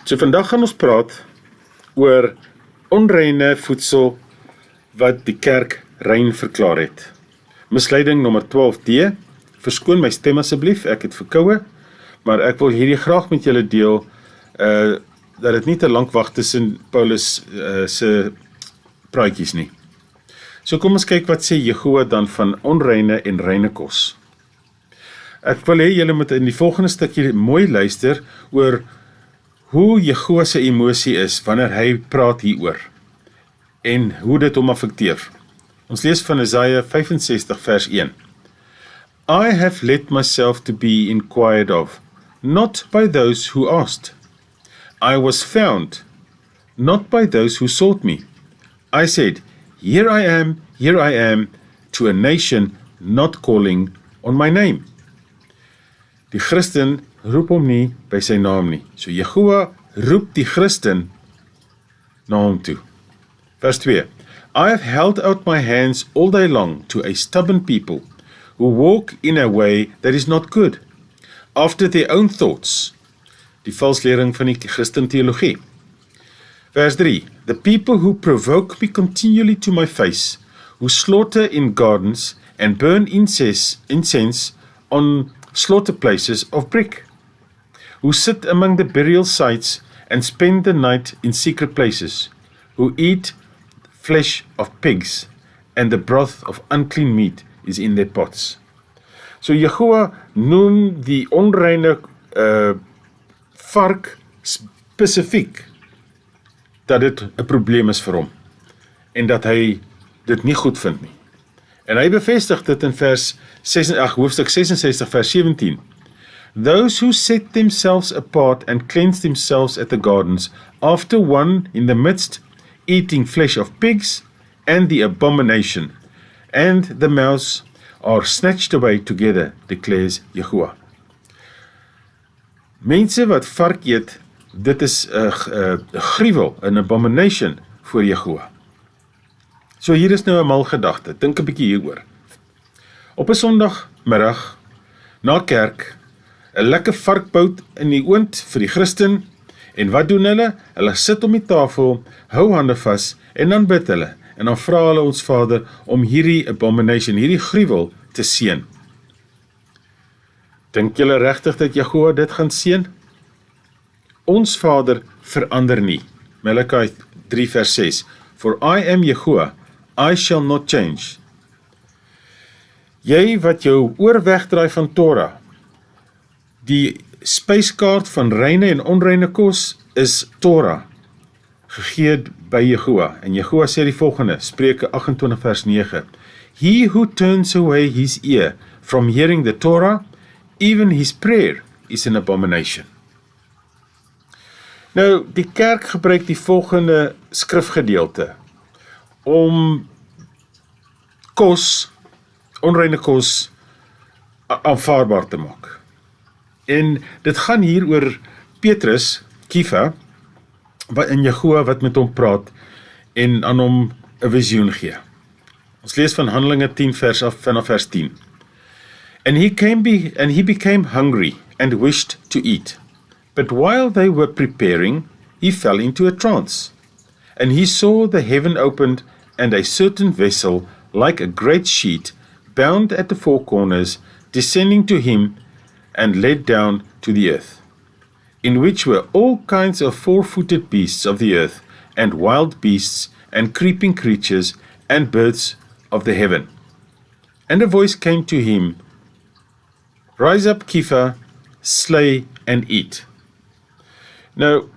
So vandag gaan ons praat oor onreine voedsel wat die kerk rein verklaar het. Misleiding nommer 12D, verskoon my stem asseblief, ek het verkoue, maar ek wil hierdie graag met julle deel, dat het nie te lank wag tussen Paulus se praatjies nie. So kom ons kyk wat sê Jehoa dan van onreine en reine kos. Ek wil hê julle moet in die volgende stukkie mooi luister oor hoe Jehoa se emosie is wanneer hy praat hieroor en hoe dit hom affekteer. Ons lees van Jesaja 65 vers 1. I have let myself to be inquired of, not by those who asked. I was found, not by those who sought me. I said, here I am, to a nation not calling on my name. Die Christen roep hom nie by sy naam nie. So Jehoa roep die Christen na hom toe. Vers 2. I have held out my hands all day long to a stubborn people who walk in a way that is not good, after their own thoughts. Die valslering van die Christen theologie. Vers 3. The people who provoke me continually to my face, who slaughter in gardens and burn incense on slaughter places of brick, who sit among the burial sites and spend the night in secret places, who eat flesh of pigs, and the broth of unclean meat is in their pots. So Jehoa noem die onreine vark spesifiek, dat dit 'n probleem is vir hom, en dat hy dit nie goed vind nie. En hy bevestig dit in hoofstuk 66 vers 17. Those who set themselves apart and cleanse themselves at the gardens, after one in the midst, eating flesh of pigs, and the abomination, and the mouse are snatched away together, declares Jehoa. Mense wat vark eet, dit is 'n gruwel, 'n abomination voor Jehoa. So hier is nou 'n mal gedagte, dink 'n bietjie hieroor. Op 'n Sondagmiddag, na kerk, 'n lekker varkbout in die oond vir die Christen, en wat doen hulle? Hulle sit om die tafel, hou hande vas, en dan bid hulle, en dan vra hulle ons Vader om hierdie abomination, hierdie gruwel te seën. Dink julle regtig dat Jehoa dit gaan seën? Ons Vader verander nie. Maleagi 3 vers 6. For I am Jehoa, I shall not change. Jy wat jou oor wegdraai van Torah, die spyskaart van reine en onreine kos is Torah, gegee by Jehoa. En Jehoa sê die volgende, Spreuke 28 vers 9. He who turns away his ear from hearing the Torah, even his prayer is an abomination. Nou, die kerk gebruik die volgende skrifgedeelte om kos, onreine kos, aanvaarbaar te maak. En dit gaan hier oor Petrus, Kefa, in Jehoa wat met hom praat en aan hom 'n visioen gee. Ons lees van Handelinge 10 vanaf vers 10. And he became hungry and wished to eat. But while they were preparing, he fell into a trance. And he saw the heaven opened, and a certain vessel, like a great sheet, bound at the four corners, descending to him, and led down to the earth, in which were all kinds of four-footed beasts of the earth, and wild beasts, and creeping creatures, and birds of the heaven. And a voice came to him, Rise up, Kefa, slay and eat. Nou,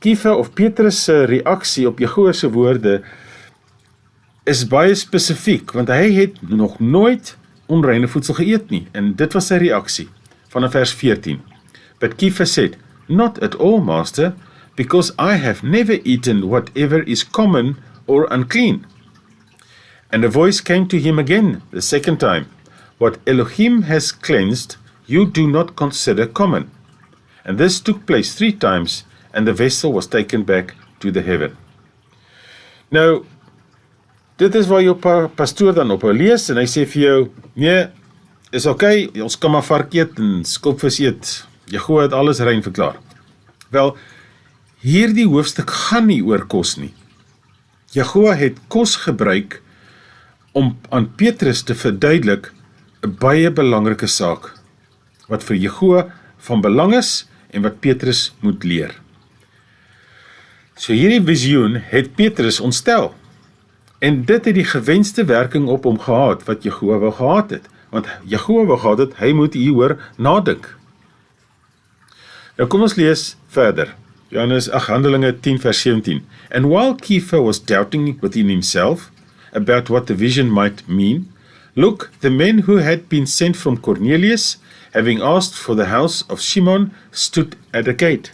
Kefa of Petrus se reaksie op Jehoa se woorde is baie spesifiek, want hy het nog nooit onreine voedsel geëet nie, en dit was sy reaksie, vanaf vers 14. But Kefa said, Not at all, master, because I have never eaten whatever is common or unclean. And a voice came to him again, the second time, What Elohim has cleansed, you do not consider common. And this took place 3 times, and the vessel was taken back to the heaven. Nou, dit is waar jou pastoor dan op lees, en hy sê vir jou, nee, is oké, ons kan maar vark eet en skopvis eet. Jehoa het alles rein verklaar. Wel, hierdie hoofstuk gaan nie oor kos nie. Yeshua het kos gebruik om aan Petrus te verduidelik 'n baie belangrike saak, wat vir Yeshua van belang is en wat Petrus moet leer. So hierdie visioen het Petrus ontstel, en dit het die gewenste werking op hom gehad, wat Yeshua wou gehad het, want Yeshua wou gehad het, hy moet hieroor nadink. Nou kom ons lees verder, Handelinge 10 vers 17. And while Kepha was doubting within himself about what the vision might mean, look, the men who had been sent from Cornelius, having asked for the house of Shimon, stood at the gate.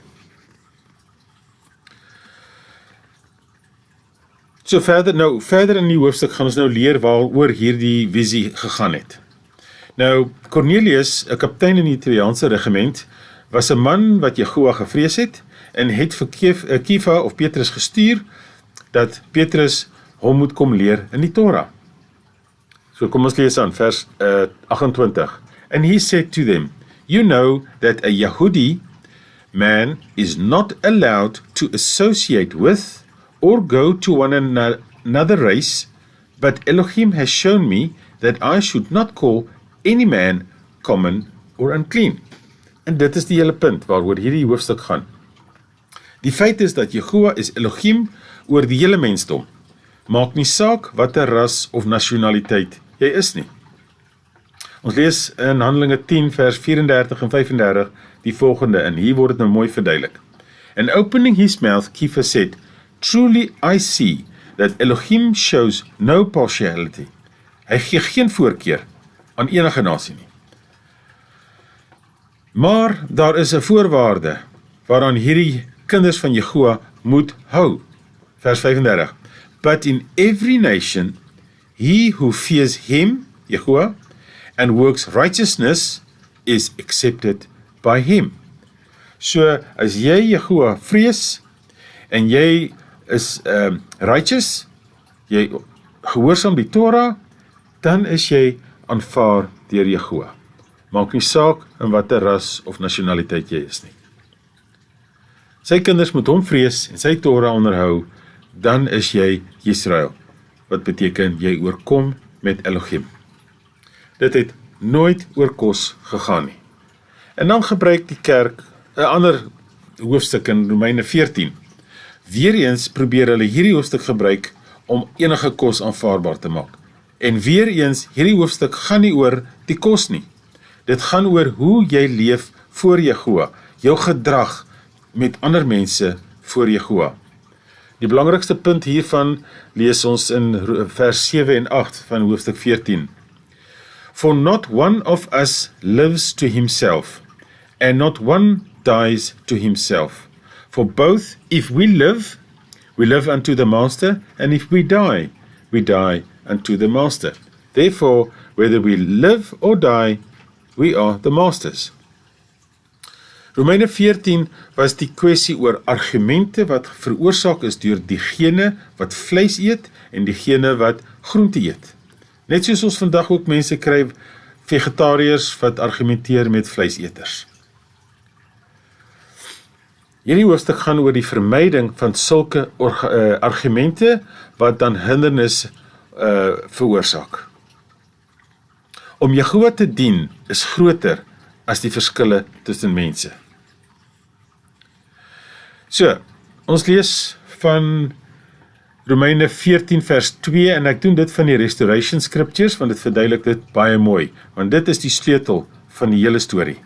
So verder in die hoofstuk gaan ons nou leer waaroor hierdie visie gegaan het. Nou, Cornelius, 'n kaptein in die Italiaanse regiment, was 'n man wat Yeshua gevrees het, en het vir Kepha of Petrus gestuur, dat Petrus hom moet kom leer in die Torah. So kom ons lees aan, vers 28. And he said to them, you know that a Yahudi man is not allowed to associate with or go to one another race, but Elohim has shown me that I should not call any man common or unclean. En dit is die hele punt waaroor hierdie hoofstuk gaan. Die feit is dat Yeshua is Elohim oor die hele mensdom. Maak nie saak watter ras of nasionaliteit jy is nie. Ons lees in Handelinge 10 vers 34 en 35 die volgende, en hier word dit nou mooi verduidelik. And opening his mouth, Kepha said, truly I see that Elohim shows no partiality. Hy gee geen voorkeur aan enige nasie nie. Maar daar is 'n voorwaarde waaraan hierdie kinders van Yeshua moet hou. Vers 35. But in every nation, he who fears him, Yeshua, and works righteousness is accepted by him. So, as jy Yeshua vrees, en jy is righteous, jy gehoorsaam die Torah, dan is jy aanvaar deur Yeshua. Maak nie saak in watter ras of nasionaliteit jy is nie. Sy kinders moet hom vrees en sy Torah onderhou, dan is jy Israel, wat beteken jy oorkom met Elohim. Dit het nooit oor kos gegaan nie. En dan gebruik die kerk 'n ander hoofstuk in Romeine 14. Weereens probeer hulle hierdie hoofstuk gebruik om enige kos aanvaarbaar te maak. En weereens, hierdie hoofstuk gaan nie oor die kos nie. Dit gaan oor hoe jy leef voor Yeshua, jou gedrag met ander mense voor Yeshua. Die belangrikste punt hiervan lees ons in vers 7 en 8 van hoofstuk 14. For not one of us lives to himself, and not one dies to himself. For both, if we live unto the Master, and if we die unto the Master. Therefore, whether we live or die, we are the Masters. Romeine 14 was die kwessie oor argumente wat veroorsaak is deur diegene wat vleis eet en diegene wat groente eet. Net soos ons vandag ook mense kry, vegetariërs wat argumenteer met vleiseters. Hierdie hoofstuk gaan oor die vermyding van sulke argumente wat dan hindernis veroorsaak. Om Yeshua te dien is groter as die verskille tussen mense. So, ons lees van Romeine 14 vers 2 en ek doen dit van die Restoration Scriptures, want dit verduidelik dit baie mooi, want dit is die sleutel van die hele storie.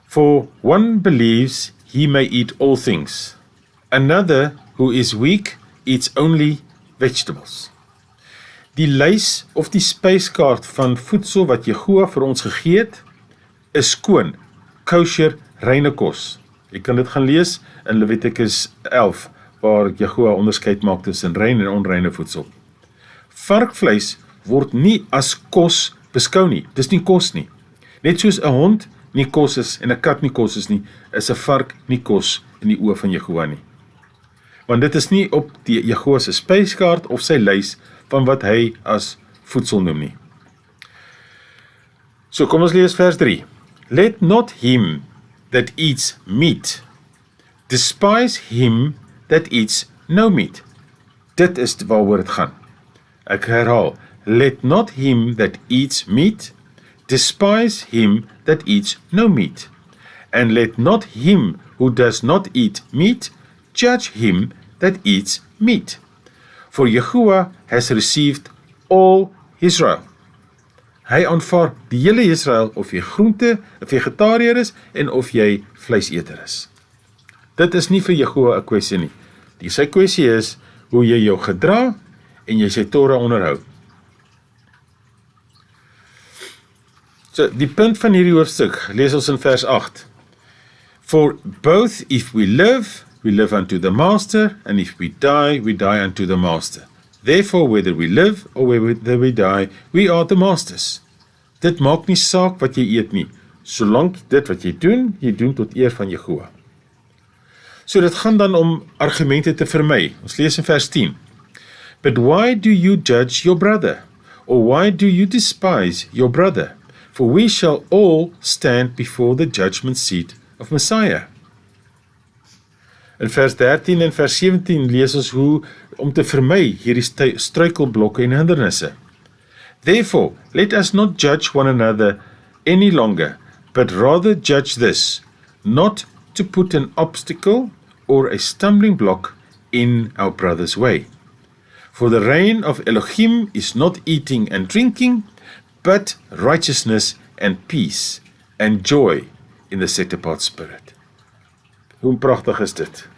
For one believes he may eat all things. Another who is weak eats only vegetables. Die lys of die spyskaart van voedsel wat Yeshua vir ons gegee het, is skoon, kosher, reine kos. Jy kan dit gaan lees in Levitikus 11, waar Yeshua onderskeid maak tussen rein en onreine voedsel. Varkvleis word nie as kos beskou nie, dis nie kos nie. Net soos 'n hond nie kos is en 'n kat nie kos is nie, is 'n vark nie kos in die oë van Yeshua nie. Want dit is nie op die Yeshua se spyskaart of sy lys van wat hy as voedsel noem nie. So kom ons lees vers 3. Let not him that eats meat Despise him that eats no meat. Dit is waaroor dit gaan. Ek herhaal, let not him that eats meat, despise him that eats no meat, and let not him who does not eat meat judge him that eats meat. For Yahuwah has received all Israel. Hy aanvaar die hele Israel, of jy groente, 'n vegetariër is, en of jy vleiseter is. Dit is nie vir Yahuwah 'n kwessie nie. Sy kwessie is hoe jy jou gedra en jy sy Torah onderhou. So, die punt van hierdie hoofstuk lees ons in vers 8. For both if we live unto the master, and if we die unto the master. Therefore, whether we live or whether we die, we are the masters. Dit maak nie saak wat jy eet nie, solank dit wat jy doen tot eer van Yahuwah. So dit gaan dan om argumente te vermy. Ons lees in vers 10. But why do you judge your brother? Or why do you despise your brother? For we shall all stand before the judgment seat of Messiah. In vers 13 en vers 17 lees ons hoe om te vermy hierdie struikelblokke en hindernisse. Therefore, let us not judge one another any longer, but rather judge this, not to put an obstacle or a stumbling block in our brother's way. For the reign of Elohim is not eating and drinking, but righteousness and peace and joy in the set-apart spirit. Hoe pragtig is dit?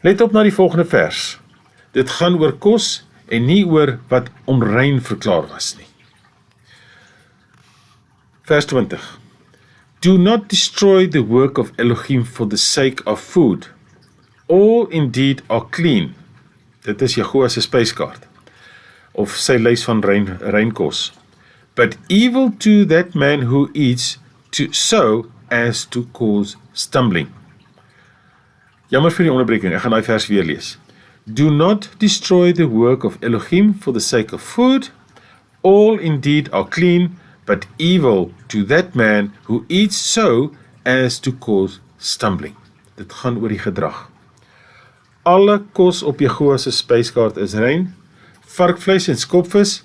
Let op na die volgende vers. Dit gaan oor kos en nie oor wat onrein verklaar was nie. Vers 20. Do not destroy the work of Elohim for the sake of food. All indeed are clean. Dit is Yahuwah se spyskaart, of sy lys van reinkos. But evil to that man who eats so as to cause stumbling. Jammer vir die onderbreking, ek gaan daai vers weer lees. Do not destroy the work of Elohim for the sake of food. All indeed are clean, but evil to that man who eats so as to cause stumbling. Dit gaan oor die gedrag. Alle kos op Yahuwah se spyskaart is rein. Varkvleis en skopvis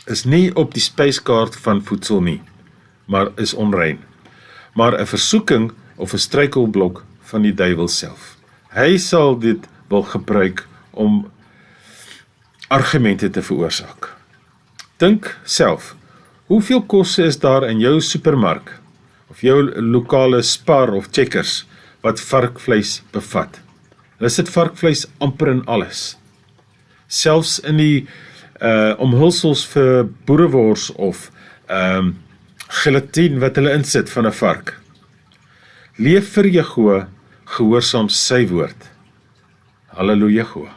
is nie op die spyskaart van voedsel nie, maar is onrein. Maar 'n versoeking of 'n struikelblok van die duiwel self. Hy sal dit wil gebruik om argumente te veroorsaak. Dink self, hoeveel kosse is daar in jou supermark, of jou lokale Spar of Checkers, wat varkvleis bevat? Is dit varkvleis amper in alles? Selfs in die omhulsels vir boerewors of gelatine wat hulle insit van 'n vark. Leef vir Yahuwah, gehoorsaam sy woord. Halleluja, Yahuwah.